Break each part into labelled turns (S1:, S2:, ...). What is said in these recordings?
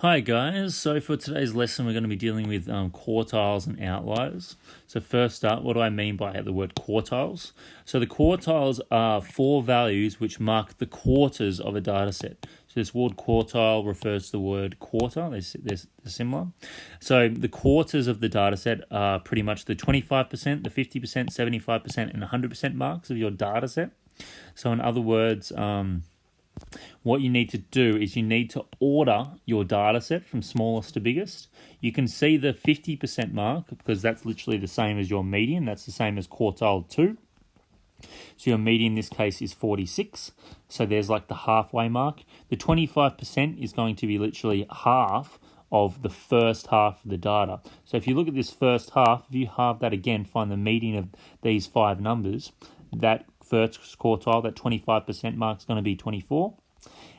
S1: Hi guys, so for today's lesson we're going to be dealing with quartiles and outliers. So first up, what do I mean by the word quartiles? So the quartiles are four values which mark the quarters of a data set. So this word quartile refers to the word quarter, they're similar. So the quarters of the data set are pretty much the 25%, the 50%, 75% and 100% marks of your data set. So in other words, what you need to do is you need to order your data set from smallest to biggest. You can see the 50% mark because that's literally the same as your median. That's the same as quartile 2. So your median in this case is 46. So there's like the halfway mark. The 25% is going to be literally half of the first half of the data. So if you look at this first half, if you halve that again, find the median of these five numbers, that first quartile, that 25% mark is going to be 24.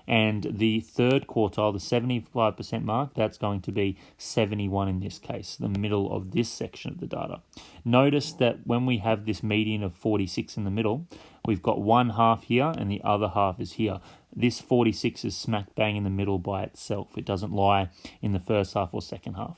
S1: And the third quartile, the 75% mark, that's going to be 71 in this case, the middle of this section of the data. Notice that when we have this median of 46 in the middle, we've got one half here and the other half is here. This 46 is smack bang in the middle by itself. It doesn't lie in the first half or second half.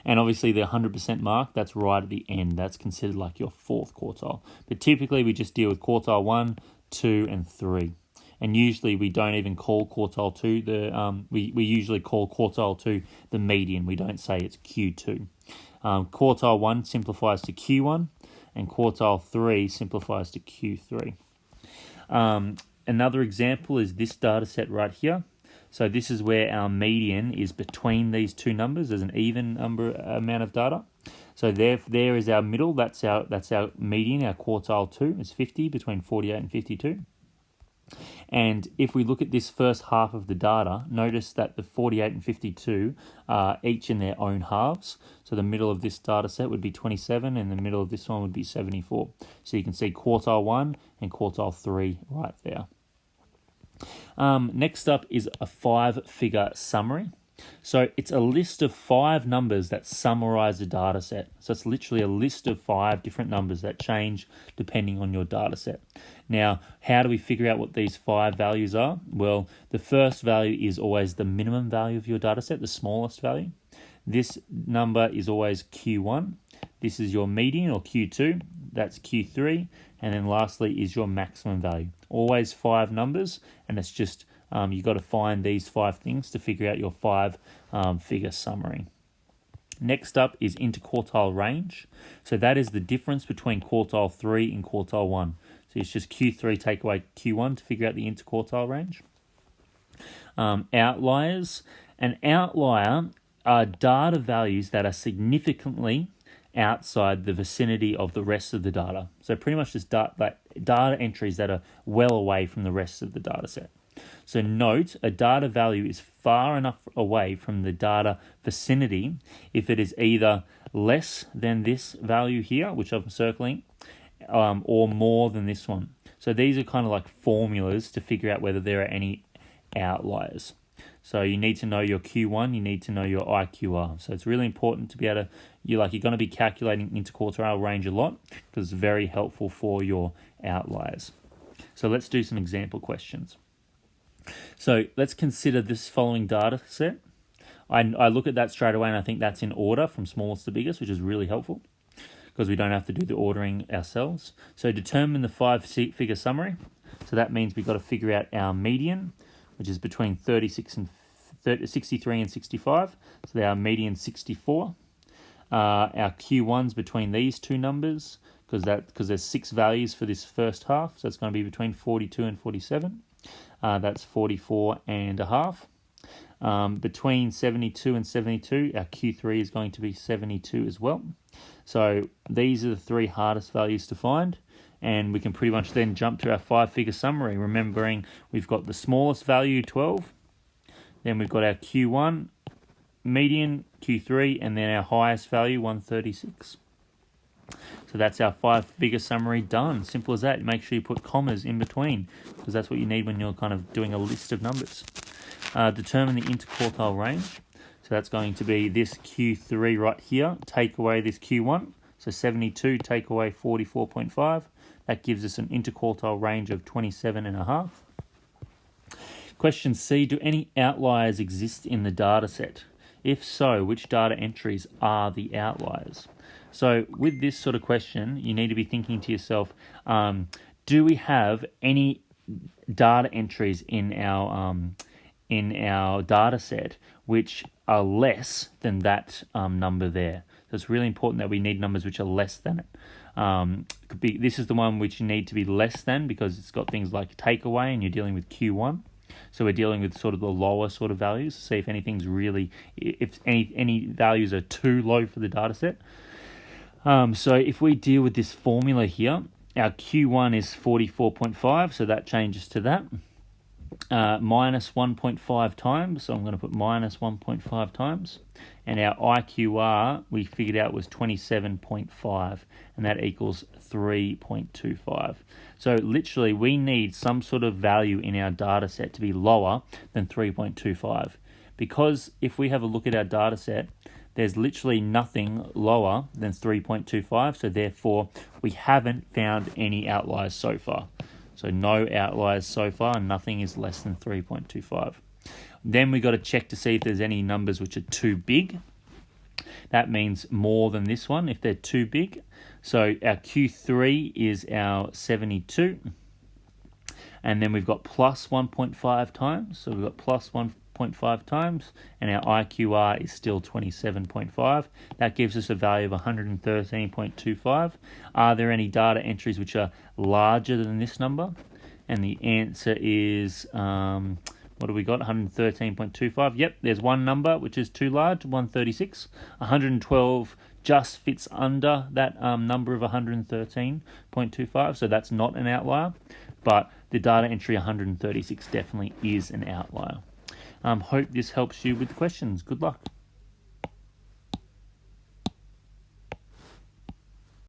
S1: And obviously the 100% mark, that's right at the end. That's considered like your fourth quartile. But typically we just deal with quartile 1, 2, and 3. And usually we don't even call quartile 2 we usually call quartile 2 the median. We don't say it's Q2. Quartile 1 simplifies to Q1 and quartile 3 simplifies to Q3. Another example is this data set right here. So this is where our median is between these two numbers. There's an even amount of data. So there is our middle. That's our median. Our quartile 2 is 50, between 48 and 52. And if we look at this first half of the data, notice that the 48 and 52 are each in their own halves. So the middle of this data set would be 27 and the middle of this one would be 74. So you can see quartile 1 and quartile 3 right there. Next up is a 5-figure summary. So it's a list of 5 numbers that summarize a data set. So it's literally a list of 5 different numbers that change depending on your data set. Now, how do we figure out what these 5 values are? Well, the first value is always the minimum value of your data set, the smallest value. This number is always Q1. This is your median, or Q2. That's Q3. And then lastly is your maximum value. Always 5 numbers, and it's just you've got to find these 5 things to figure out your 5-figure summary. Next up is interquartile range. So that is the difference between quartile 3 and quartile 1. So it's just Q3 take away Q1 to figure out the interquartile range. Outliers. An outlier are data values that are significantly outside the vicinity of the rest of the data. So pretty much just data entries that are well away from the rest of the data set. So note, a data value is far enough away from the data vicinity if it is either less than this value here, which I'm circling, or more than this one. So these are kind of like formulas to figure out whether there are any outliers. So you need to know your Q1, you need to know your IQR. So it's really important to be able to, you're going to be calculating interquartile range a lot because it's very helpful for your outliers. So let's do some example questions. So let's consider this following data set. I look at that straight away and I think that's in order from smallest to biggest, which is really helpful because we don't have to do the ordering ourselves. So determine the 5-figure summary. So that means we've got to figure out our median, which is between 63 and 65. So our median 64. Our Q1's between these two numbers because there's 6 values for this first half. So it's going to be between 42 and 47. That's 44 and a half. Between 72 and 72, our Q3 is going to be 72 as well. So these are the 3 hardest values to find. And we can pretty much then jump to our 5-figure summary, remembering we've got the smallest value, 12. Then we've got our Q1, median, Q3, and then our highest value, 136. So that's our 5-figure summary done. Simple as that. Make sure you put commas in between because that's what you need when you're kind of doing a list of numbers. Determine the interquartile range. So that's going to be this Q3 right here. Take away this Q1. So 72 take away 44.5. That gives us an interquartile range of 27.5. Question C, do any outliers exist in the data set? If so, which data entries are the outliers? So with this sort of question, you need to be thinking to yourself, do we have any data entries in our data set which are less than that number there? So it's really important that we need numbers which are less than it. This is the one which you need to be less than because it's got things like takeaway and you're dealing with Q1. So we're dealing with sort of the lower sort of values to see if anything's really, if any values are too low for the data set. So if we deal with this formula here, our Q1 is 44.5, so that changes to that. Minus 1.5 times, so I'm going to put minus 1.5 times. And our IQR, we figured out, was 27.5, and that equals 3.25. So literally, we need some sort of value in our data set to be lower than 3.25. Because if we have a look at our data set, there's literally nothing lower than 3.25, so therefore we haven't found any outliers so far. So no outliers so far, and nothing is less than 3.25. Then we got to check to see if there's any numbers which are too big. That means more than this one if they're too big. So our Q3 is our 72. And then we've got plus 1.5 times. So we've got plus 1.5 times, and our IQR is still 27.5. That gives us a value of 113.25. Are there any data entries which are larger than this number? And the answer is, what do we got? 113.25. Yep, there's one number which is too large, 136. 112 just fits under that number of 113.25, so that's not an outlier. But the data entry 136 definitely is an outlier. Hope this helps you with the questions. Good luck.